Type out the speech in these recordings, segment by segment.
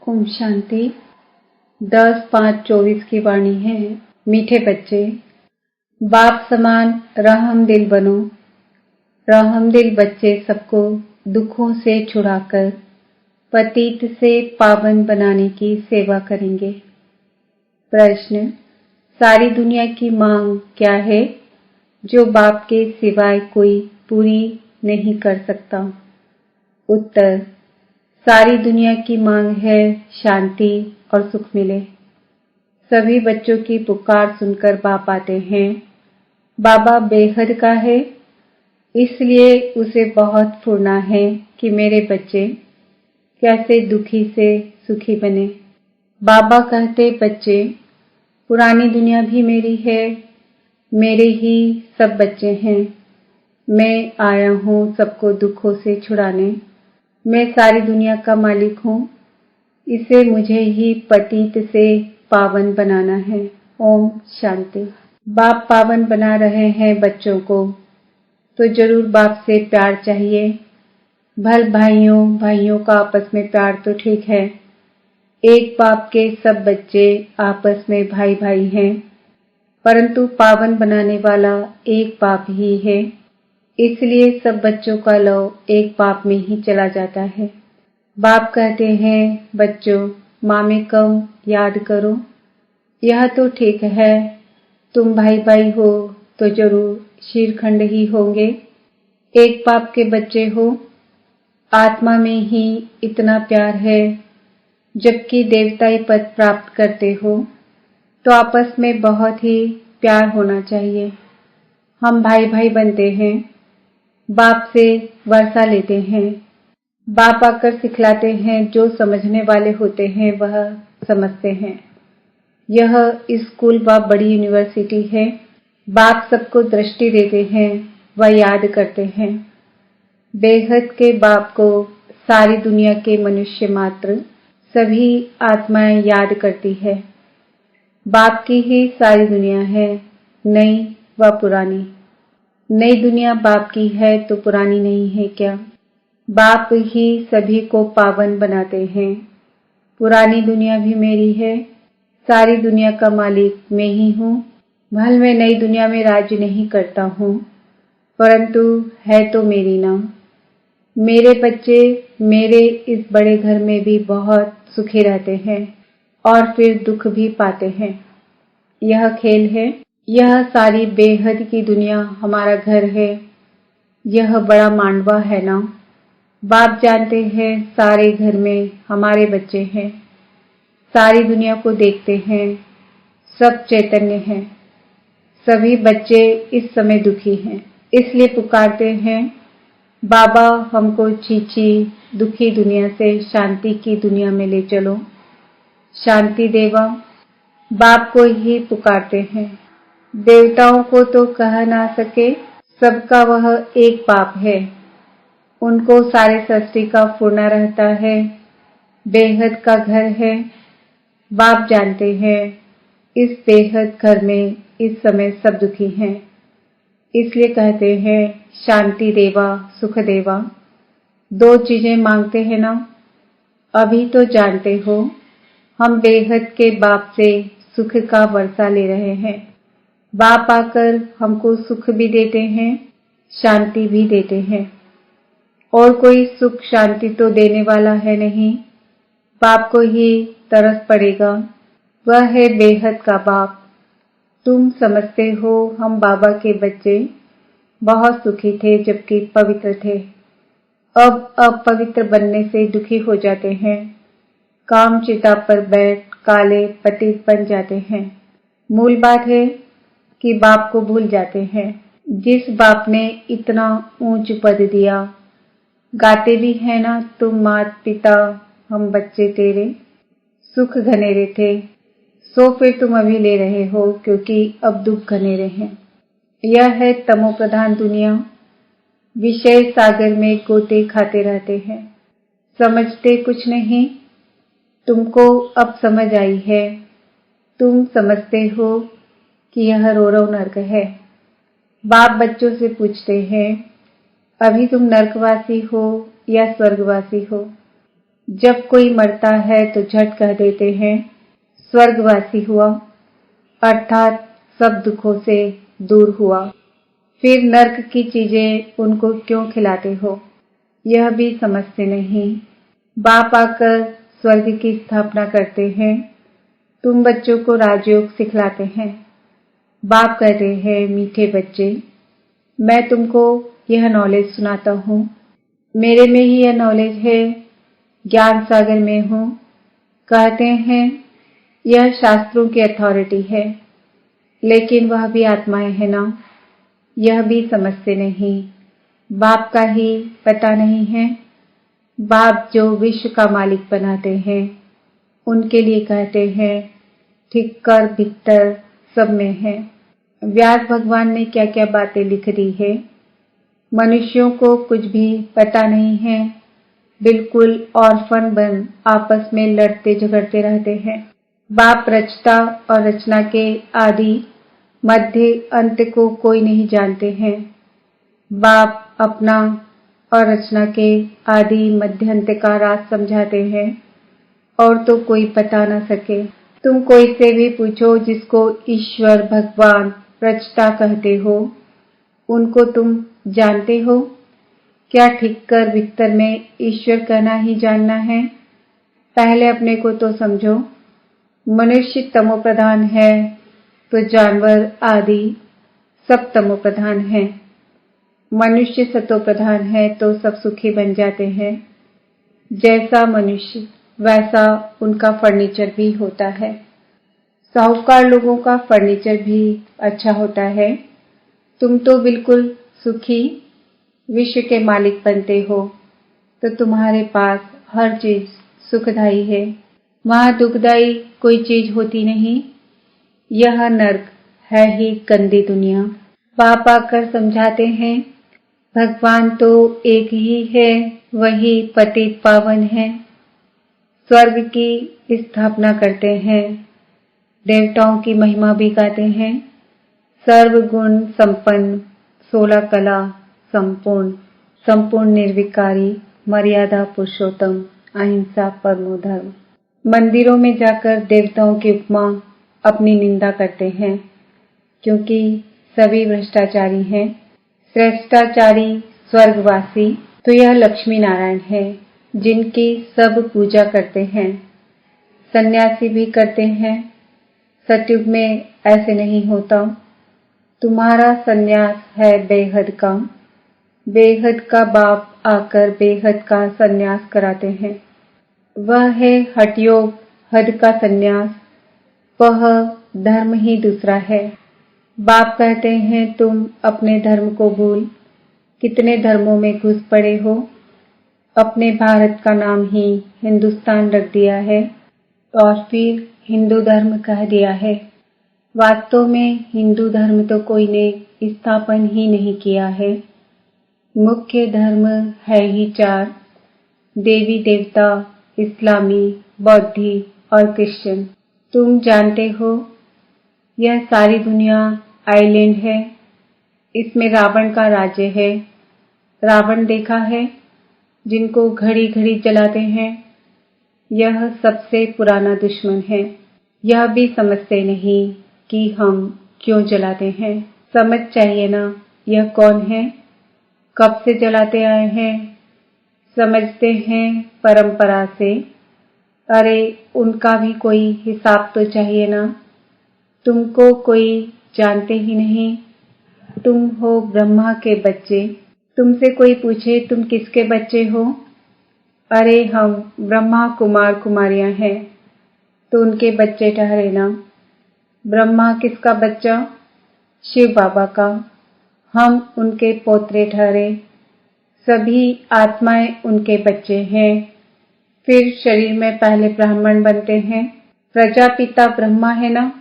ओम शांति। 10/5/24 की वाणी है। मीठे बच्चे, बाप समान रहम दिल बनो। रहम दिल बच्चे सबको दुखों से छुड़ाकर पतित से पावन बनाने की सेवा करेंगे। प्रश्न, सारी दुनिया की मांग क्या है जो बाप के सिवाय कोई पूरी नहीं कर सकता? उत्तर, सारी दुनिया की मांग है शांति और सुख मिले। सभी बच्चों की पुकार सुनकर बाप आते हैं। बाबा बेहद का है, इसलिए उसे बहुत फुरना है कि मेरे बच्चे कैसे दुखी से सुखी बने। बाबा कहते, बच्चे पुरानी दुनिया भी मेरी है, मेरे ही सब बच्चे हैं। मैं आया हूँ सबको दुखों से छुड़ाने। मैं सारी दुनिया का मालिक हूँ, इसे मुझे ही पतित से पावन बनाना है। ओम शांति। बाप पावन बना रहे हैं बच्चों को, तो जरूर बाप से प्यार चाहिए। भल भाइयों का आपस में प्यार तो ठीक है। एक बाप के सब बच्चे आपस में भाई भाई हैं, परंतु पावन बनाने वाला एक बाप ही है। इसलिए सब बच्चों का लव एक बाप में ही चला जाता है। बाप कहते हैं, बच्चों मामे कम याद करो। यह तो ठीक है, तुम भाई भाई हो तो जरूर शीरखंड ही होंगे। एक बाप के बच्चे हो, आत्मा में ही इतना प्यार है। जबकि देवताई पद प्राप्त करते हो तो आपस में बहुत ही प्यार होना चाहिए। हम भाई भाई बनते हैं, बाप से वर्षा लेते हैं। बाप आकर सिखलाते हैं, जो समझने वाले होते हैं वह समझते हैं। यह स्कूल व बड़ी यूनिवर्सिटी है। बाप सबको दृष्टि देते हैं, वह याद करते हैं। बेहद के बाप को सारी दुनिया के मनुष्य मात्र सभी आत्माएं याद करती है। बाप की ही सारी दुनिया है, नई व पुरानी। नई दुनिया बाप की है तो पुरानी नहीं है क्या? बाप ही सभी को पावन बनाते हैं। पुरानी दुनिया भी मेरी है, सारी दुनिया का मालिक मैं ही हूँ। भल मैं नई दुनिया में राज्य नहीं करता हूँ, परंतु है तो मेरी ना। मेरे बच्चे मेरे इस बड़े घर में भी बहुत सुखी रहते हैं और फिर दुख भी पाते हैं। यह खेल है। यह सारी बेहद की दुनिया हमारा घर है। यह बड़ा मांडवा है ना। बाप जानते हैं सारे घर में हमारे बच्चे हैं। सारी दुनिया को देखते हैं, सब चैतन्य हैं। सभी बच्चे इस समय दुखी हैं, इसलिए पुकारते हैं, बाबा हमको चीची दुखी दुनिया से शांति की दुनिया में ले चलो। शांति देवा बाप को ही पुकारते हैं। देवताओं को तो कह ना सके, सबका वह एक बाप है। उनको सारे सृष्टि का फुरना रहता है। बेहद का घर है। बाप जानते हैं इस बेहद घर में इस समय सब दुखी हैं, इसलिए कहते हैं, शांति देवा सुख देवा। दो चीजें मांगते हैं ना। अभी तो जानते हो हम बेहद के बाप से सुख का वर्षा ले रहे हैं। बाप आकर हमको सुख भी देते हैं, शांति भी देते हैं। और कोई सुख शांति तो देने वाला है नहीं। बाप को ही तरस पड़ेगा। वह है बेहद का बाप। तुम समझते हो हम बाबा के बच्चे बहुत सुखी थे जबकि पवित्र थे। अब अपवित्र बनने से दुखी हो जाते हैं। काम चिता पर बैठ काले पतित बन जाते हैं। मूल बात है कि बाप को भूल जाते हैं। जिस बाप ने इतना ऊंच पद दिया, गाते भी है ना, तुम मात पिता हम बच्चे तेरे, सुख घनेरे थे, सो फिर तुम अभी ले रहे हो क्योंकि अब दुख घनेरे हैं। यह है तमो प्रधान दुनिया। विषय सागर में गोते खाते रहते हैं, समझते कुछ नहीं। तुमको अब समझ आई है। तुम समझते हो कि यह रोरव नर्क है। बाप बच्चों से पूछते हैं, अभी तुम नर्कवासी हो या स्वर्गवासी हो? जब कोई मरता है तो झट कह देते हैं स्वर्गवासी हुआ, अर्थात सब दुखों से दूर हुआ। फिर नर्क की चीजें उनको क्यों खिलाते हो, यह भी समझते नहीं। बाप आकर स्वर्ग की स्थापना करते हैं, तुम बच्चों को राजयोग सिखलाते हैं। बाप कहते हैं मीठे बच्चे, मैं तुमको यह नॉलेज सुनाता हूँ, मेरे में ही यह नॉलेज है, ज्ञान सागर में हूँ। कहते हैं यह शास्त्रों की अथॉरिटी है, लेकिन वह भी आत्माएं है ना, यह भी समझते नहीं। बाप का ही पता नहीं है। बाप जो विश्व का मालिक बनाते हैं, उनके लिए कहते हैं ठिक्कर भिक्तर सब में है। व्यास भगवान ने क्या क्या बातें लिख दी है, मनुष्यों को कुछ भी पता नहीं है, बिल्कुल ऑर्फन बन आपस में लड़ते झगड़ते रहते हैं। बाप रचता और रचना के आदि मध्य अंत को कोई नहीं जानते हैं। बाप अपना और रचना के आदि मध्य अंत का राज समझाते हैं, और तो कोई बता न सके। तुम कोई से भी पूछो जिसको ईश्वर भगवान रचता कहते हो, उनको तुम जानते हो? क्या ठिक्कर विक्तर में ईश्वर कहना ही जानना है? पहले अपने को तो समझो। मनुष्य तमो प्रधान है तो जानवर आदि सब तमो प्रधान है। मनुष्य सतो प्रधान है तो सब सुखी बन जाते हैं। जैसा मनुष्य वैसा उनका फर्नीचर भी होता है। साहूकार लोगों का फर्नीचर भी अच्छा होता है। तुम तो बिल्कुल सुखी विश्व के मालिक बनते हो, तो तुम्हारे पास हर चीज सुखदायी है, वहां दुखदायी कोई चीज होती नहीं। यह नर्क है ही गंदी दुनिया। बाप आकर समझाते हैं भगवान तो एक ही है, वही पतित पावन है। स्वर्ग की स्थापना करते हैं, देवताओं की महिमा भी गाते हैं। सर्वगुण संपन्न, 16 कला संपूर्ण, संपूर्ण निर्विकारी, मर्यादा पुरुषोत्तम, अहिंसा परमो धर्म। मंदिरों में जाकर देवताओं की उपमा अपनी निंदा करते हैं, क्योंकि सभी भ्रष्टाचारी हैं। श्रेष्ठाचारी स्वर्गवासी तो यह लक्ष्मी नारायण है, जिनकी सब पूजा करते हैं, सन्यासी भी करते हैं। सतयुग में ऐसे नहीं होता। तुम्हारा सन्यास है बेहद का। बेहद का बाप आकर बेहद का सन्यास कराते हैं। वह है हठयोग, हद का सन्यास, वह धर्म ही दूसरा है। बाप कहते हैं तुम अपने धर्म को भूल कितने धर्मों में घुस पड़े हो। अपने भारत का नाम ही हिंदुस्तान रख दिया है और फिर हिंदू धर्म कह दिया है। वास्तव में हिंदू धर्म तो कोई ने स्थापन ही नहीं किया है। मुख्य धर्म है ही 4, देवी देवता, इस्लामी, बौद्धि और क्रिश्चियन। तुम जानते हो यह सारी दुनिया आइलैंड है। इसमें रावण का राज्य है। रावण देखा है, जिनको घड़ी घड़ी जलाते हैं। यह सबसे पुराना दुश्मन है। यह भी समझते नहीं कि हम क्यों जलाते हैं। समझ चाहिए ना, यह कौन है, कब से जलाते आए हैं। समझते हैं परंपरा से। अरे उनका भी कोई हिसाब तो चाहिए ना। तुमको कोई जानते ही नहीं। तुम हो ब्रह्मा के बच्चे। तुमसे कोई पूछे तुम किसके बच्चे हो, अरे हम ब्रह्मा कुमार कुमारियां हैं, तो उनके बच्चे ठहरे ना। ब्रह्मा किसका बच्चा, शिव बाबा का। हम उनके पोतरे ठहरे। सभी आत्माएं उनके बच्चे हैं। फिर शरीर में पहले ब्राह्मण बनते हैं। प्रजापिता ब्रह्मा है ना।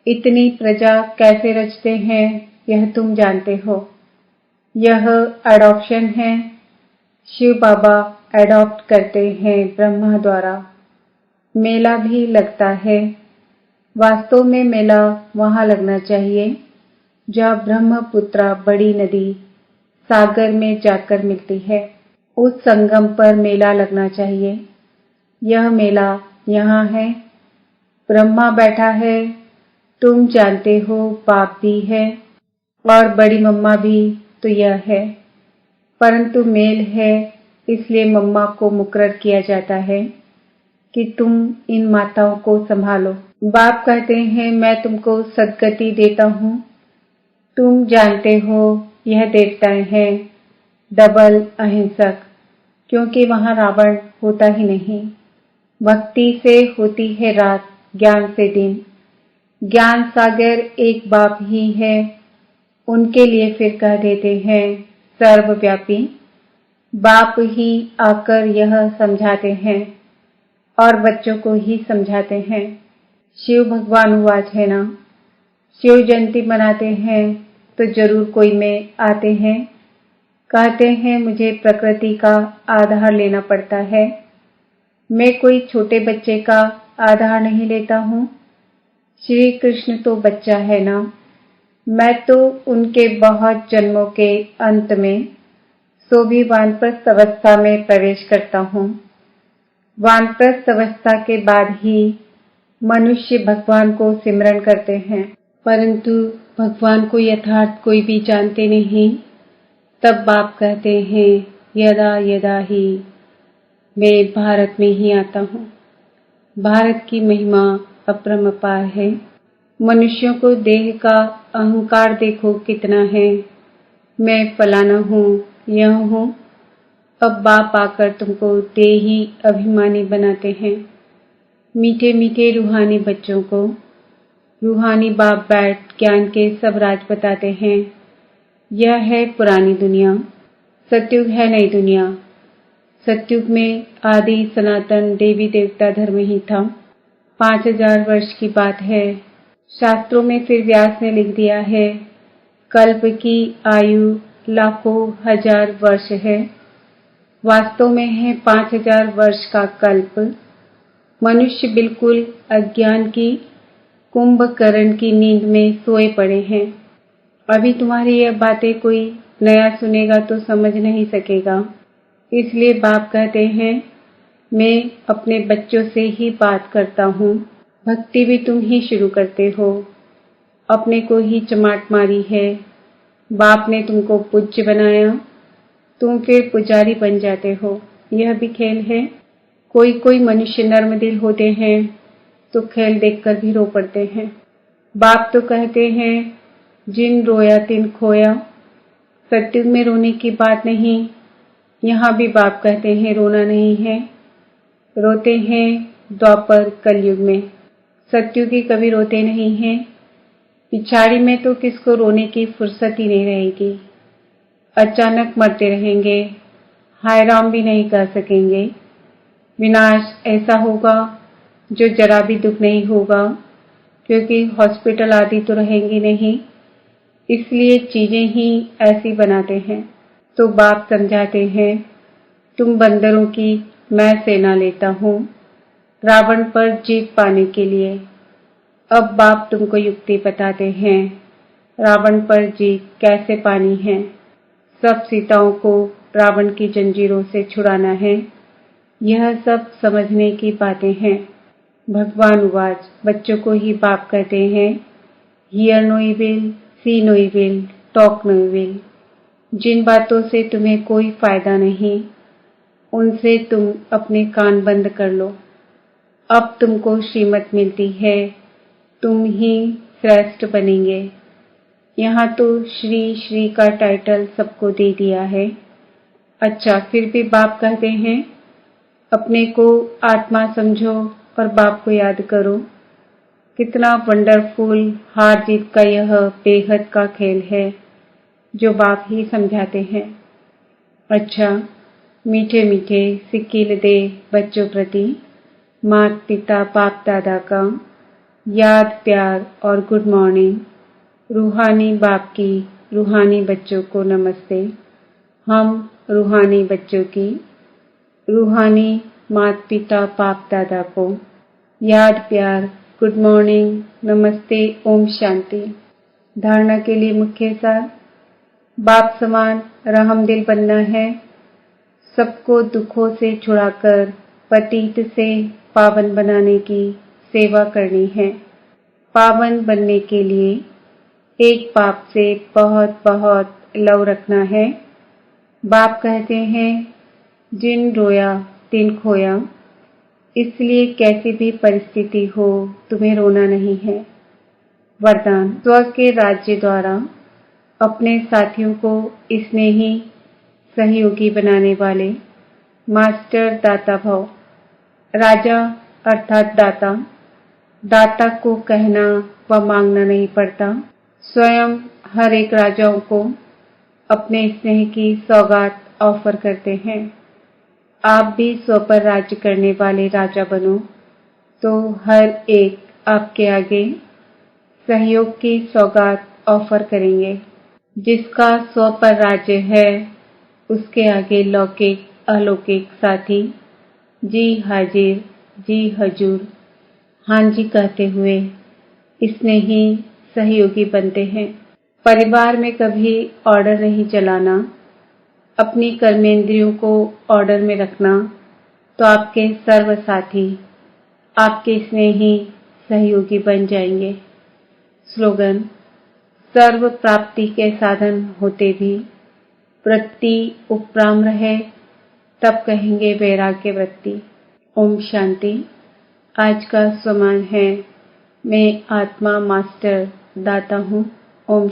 इतनी प्रजा कैसे रचते हैं यह तुम जानते हो। यह अडॉप्शन है। शिव बाबा एडॉप्ट करते हैं ब्रह्मा द्वारा। मेला भी लगता है। वास्तव में मेला वहां लगना चाहिए जहाँ ब्रह्मपुत्रा बड़ी नदी सागर में जाकर मिलती है। उस संगम पर मेला लगना चाहिए। यह मेला यहाँ है, ब्रह्मा बैठा है, तुम जानते हो बाप भी है और बड़ी मम्मा भी तो यह है, परंतु मेल है इसलिए मम्मा को मुकर्रर किया जाता है कि तुम इन माताओं को संभालो। बाप कहते हैं मैं तुमको सद्गति देता हूँ। तुम जानते हो यह देवताएं हैं डबल अहिंसक, क्योंकि वहाँ रावण होता ही नहीं। भक्ति से होती है रात, ज्ञान से दिन। ज्ञान सागर एक बाप ही है, उनके लिए फिर कह देते हैं सर्वव्यापी। बाप ही आकर यह समझाते हैं और बच्चों को ही समझाते हैं। शिव भगवान उवाच है ना, शिव जयंती मनाते हैं तो जरूर कोई में आते हैं, कहते हैं मुझे प्रकृति का आधार लेना पड़ता है। मैं कोई छोटे बच्चे का आधार नहीं लेता हूँ। श्री कृष्ण तो बच्चा है ना, मैं तो उनके बहुत जन्मों के अंत में सो भी वानप्रस्थ अवस्था में प्रवेश करता हूँ। वानप्रस्थ अवस्था के बाद ही मनुष्य भगवान को सिमरन करते हैं, परंतु भगवान को यथार्थ कोई भी जानते नहीं। तब बाप कहते हैं यदा यदा ही मैं भारत में ही आता हूँ। भारत की महिमा अपरंपार है। मनुष्यों को देह का अहंकार देखो कितना है, मैं फलाना हूँ, यह हूँ। अब बाप आकर तुमको देही अभिमानी बनाते हैं। मीठे मीठे रूहानी बच्चों को रूहानी बाप बैठ ज्ञान के सब राज बताते हैं। यह है पुरानी दुनिया, सतयुग है नई दुनिया। सतयुग में आदि सनातन देवी देवता धर्म ही था। 5000 वर्ष की बात है। शास्त्रों में फिर व्यास ने लिख दिया है कल्प की आयु लाखों हजार वर्ष है, वास्तव में है 5000 वर्ष का कल्प। मनुष्य बिल्कुल अज्ञान की कुंभकर्ण की नींद में सोए पड़े हैं। अभी तुम्हारी यह बातें कोई नया सुनेगा तो समझ नहीं सकेगा, इसलिए बाप कहते हैं मैं अपने बच्चों से ही बात करता हूँ। भक्ति भी तुम ही शुरू करते हो, अपने को ही चमाट मारी है। बाप ने तुमको पूज्य बनाया, तुम फिर पुजारी बन जाते हो। यह भी खेल है। कोई कोई मनुष्य नर्म दिल होते हैं तो खेल देखकर भी रो पड़ते हैं। बाप तो कहते हैं जिन रोया तिन खोया। सतयुग में रोने की बात नहीं, यहाँ भी बाप कहते हैं रोना नहीं है। रोते हैं द्वापर कलयुग में, सतयुगी कभी रोते नहीं हैं। पिछाड़ी में तो किसको रोने की फुर्सत ही नहीं रहेगी। अचानक मरते रहेंगे, हाय राम भी नहीं कह सकेंगे। विनाश ऐसा होगा जो जरा भी दुख नहीं होगा, क्योंकि हॉस्पिटल आदि तो रहेंगी नहीं, इसलिए चीजें ही ऐसी बनाते हैं। तो बाप समझाते हैं तुम बंदरों की मैं सेना लेता हूँ रावण पर जीत पाने के लिए। अब बाप तुमको युक्ति बताते हैं रावण पर जीत कैसे पानी है। सब सीताओं को रावण की जंजीरों से छुड़ाना है। यह सब समझने की बातें हैं। भगवान उवाच, बच्चों को ही बाप कहते हैं hear no evil, see no evil, talk no evil. जिन बातों से तुम्हें कोई फायदा नहीं, उनसे तुम अपने कान बंद कर लो। अब तुमको श्रीमत मिलती है, तुम ही श्रेष्ठ बनेंगे। यहाँ तो श्री श्री का टाइटल सबको दे दिया है। अच्छा, फिर भी बाप कहते हैं अपने को आत्मा समझो और बाप को याद करो। कितना वंडरफुल हार जीत का यह बेहद का खेल है जो बाप ही समझाते हैं। अच्छा, मीठे मीठे सिक्किल दे बच्चों प्रति माता पिता बाप दादा का याद प्यार और गुड मॉर्निंग। रूहानी बाप की रूहानी बच्चों को नमस्ते। हम रूहानी बच्चों की रूहानी माता पिता बाप दादा को याद प्यार गुड मॉर्निंग, नमस्ते, ओम शांति। धारणा के लिए मुख्य सार, बाप समान रहम दिल बनना है। सबको दुखों से छुड़ाकर पतित से पावन बनाने की सेवा करनी है। पावन बनने के लिए एक पाप से बहुत बहुत लव रखना है। बाप कहते हैं, जिन रोया तिन खोया, इसलिए कैसी भी परिस्थिति हो तुम्हें रोना नहीं है। वरदान, स्व के राज्य द्वारा अपने साथियों को स्नेही सहयोगी बनाने वाले मास्टर दाता भव। राजा अर्थात दाता, दाता को कहना व मांगना नहीं पड़ता। स्वयं हर एक राजाओं को अपने स्नेह की सौगात ऑफर करते हैं। आप भी स्व पर राज्य करने वाले राजा बनो तो हर एक आपके आगे सहयोग की सौगात ऑफर करेंगे। जिसका स्व पर राज्य है उसके आगे लौकिक अलौकिक साथी जी हाजिर जी हजूर हाँ जी कहते हुए स्नेही सहयोगी बनते हैं। परिवार में कभी ऑर्डर नहीं चलाना, अपनी कर्मेंद्रियों को ऑर्डर में रखना तो आपके सर्व साथी आपके स्नेही सहयोगी बन जाएंगे। स्लोगन, सर्व प्राप्ति के साधन होते भी वृत्ति उपराम रहे तब कहेंगे वैराग्य वृत्ति। ओम शांति। आज का स्वमान है, मैं आत्मा मास्टर दाता हूँ। ओम